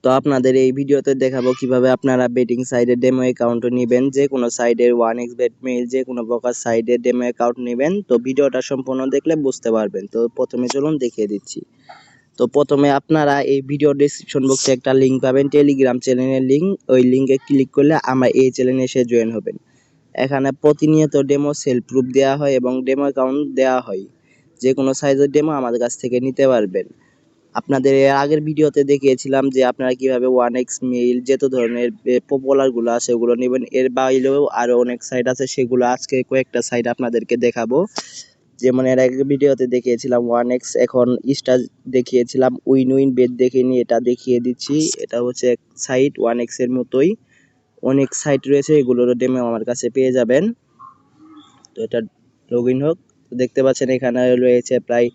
তো আপনাদের এই ভিডিওতে দেখাবো কিভাবে আপনারা বেটিং সাইটে ডেমো অ্যাকাউন্ট নেবেন। যে কোনো সাইটের 1xBet মেইল যে কোনো প্রকার সাইটে ডেমো অ্যাকাউন্ট নেবেন। তো ভিডিওটা সম্পূর্ণ দেখলে বুঝতে পারবেন। তো প্রথমে চলুন দেখিয়ে দিচ্ছি। তো প্রথমে আপনারা এই ভিডিও ডেসক্রিপশন বক্সে একটা লিংক পাবেন, টেলিগ্রাম চ্যানেলের লিংক। ওই লিংকে ক্লিক করলে আমার এই চ্যানেলে এসে জয়েন হবেন। এখানে প্রতিনিয়ত ডেমো সেল প্রুফ দেওয়া হয় এবং ডেমো অ্যাকাউন্ট দেওয়া হয়। যে কোনো সাইজের ডেমো আমাদের কাছ থেকে নিতে পারবেন। আপনাদের এর আগের ভিডিওতে দেখিয়েছিলাম যে আপনারা কিভাবে 1x মেইল যত ধরনের পপুলার গুলো আছে ওগুলো নেবেন। এর বাইরেও আরো অনেক সাইট আছে, সেগুলো আজকে কয়েকটা সাইট আপনাদেরকে দেখাবো। যেমন এর আগের ভিডিওতে দেখিয়েছিলাম 1x, এখন স্টার দেখিয়েছিলাম, উইন বেট দেখিনি, এটা দেখিয়ে দিচ্ছি। এটা হচ্ছে এক সাইট 1x এর মতোই, অনেক সাইট রয়েছে, এগুলোর ডেমো আমার কাছে পেয়ে যাবেন। তো এটা লগ ইন হোক। দেখতে পাচ্ছেন এখানে রয়েছে প্রায়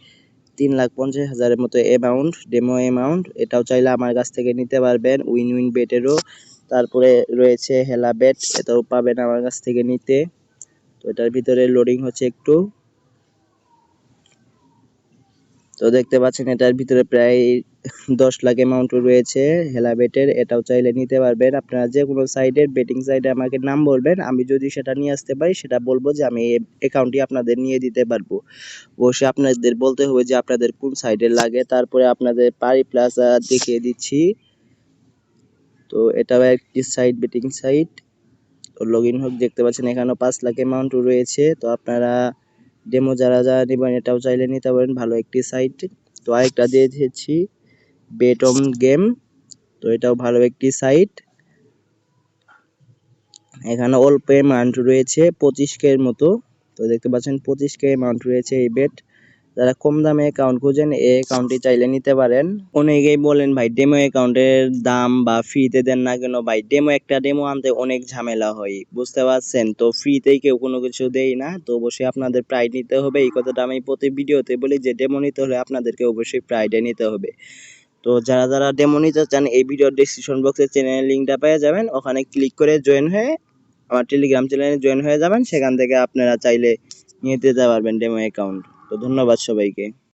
3,50,000-এর মতো অ্যামাউন্ট, ডেমো অ্যামাউন্ট। এটাও চাইলে আমার কাছ থেকে নিতে পারবেন। উইন বেটেরও তারপরে রয়েছে হেলা বেট, এটাও পাবেন আমার কাছ থেকে নিতে। তো এটার ভিতরে লোডিং হচ্ছে একটু। তো দেখতে পাচ্ছেন এটার ভিতরে প্রায় 10 লাখ অ্যামাউন্ট রয়েছে হেলা বেটের, এটাও চাইলে নিতে পারবেন। আপনারা যে কোনো সাইডের বেটিং সাইডে আমাকে নাম বলবেন, আমি যদি সেটা নিয়ে আসতে পারি সেটা বলবো যে আমি এই অ্যাকাউন্টটি আপনাদের নিয়ে দিতে পারবো। অবশ্যই আপনাদের বলতে হবে যে আপনাদের কোন সাইডে লাগে। তারপরে আপনাদের পারি প্লাজা দেখিয়ে দিচ্ছি। তো এটাও একটি সাইট, বেটিং সাইট। তো লগ ইন হোক। দেখতে পাচ্ছেন এখানেও 5 লাখ অ্যামাউন্ট রয়েছে। তো আপনারা ডেমো যারা যারা নেবেন এটাও চাইলে নিতে পারেন, ভালো একটি সাইট। তো আরেকটা দিয়ে দিয়েছি বেট অন গেম, তো এটাও ভালো একটি সাইট। এখানে অল্প অ্যামাউন্ট রয়েছে 25K এর মতো। তো দেখতে পাচ্ছেন 25K অ্যামাউন্ট রয়েছে এই বেট। যারা কম দামে অ্যাকাউন্ট খুঁজেন এই অ্যাকাউন্টটি চাইলে নিতে পারেন। অনেকেই বলেন ভাই ডেমো অ্যাকাউন্টের দাম বা ফ্রিতে দেন না কেন? ভাই একটা ডেমো আনতে অনেক ঝামেলা হয়, বুঝতে পারছেন? তো ফ্রিতেই কেউ কোনো কিছু দেয় না। তো অবশ্যই আপনাদের প্রাইড নিতে হবে, এই কথাটা আমি প্রতি ভিডিওতে বলি যে ডেমো নিতে হলে আপনাদেরকে অবশ্যই প্রাইডে নিতে হবে। তো যারা যারা ডেমো নিতে চান এই ভিডিওর ডেসক্রিপশন বক্সে চ্যানেলের লিঙ্কটা পেয়ে যাবেন, ওখানে ক্লিক করে জয়েন হয়ে আমার টেলিগ্রাম চ্যানেলে জয়েন হয়ে যাবেন। সেখান থেকে আপনারা চাইলে নিয়ে যেতে পারবেন ডেমো অ্যাকাউন্ট। তো ধন্যবাদ সবাইকে।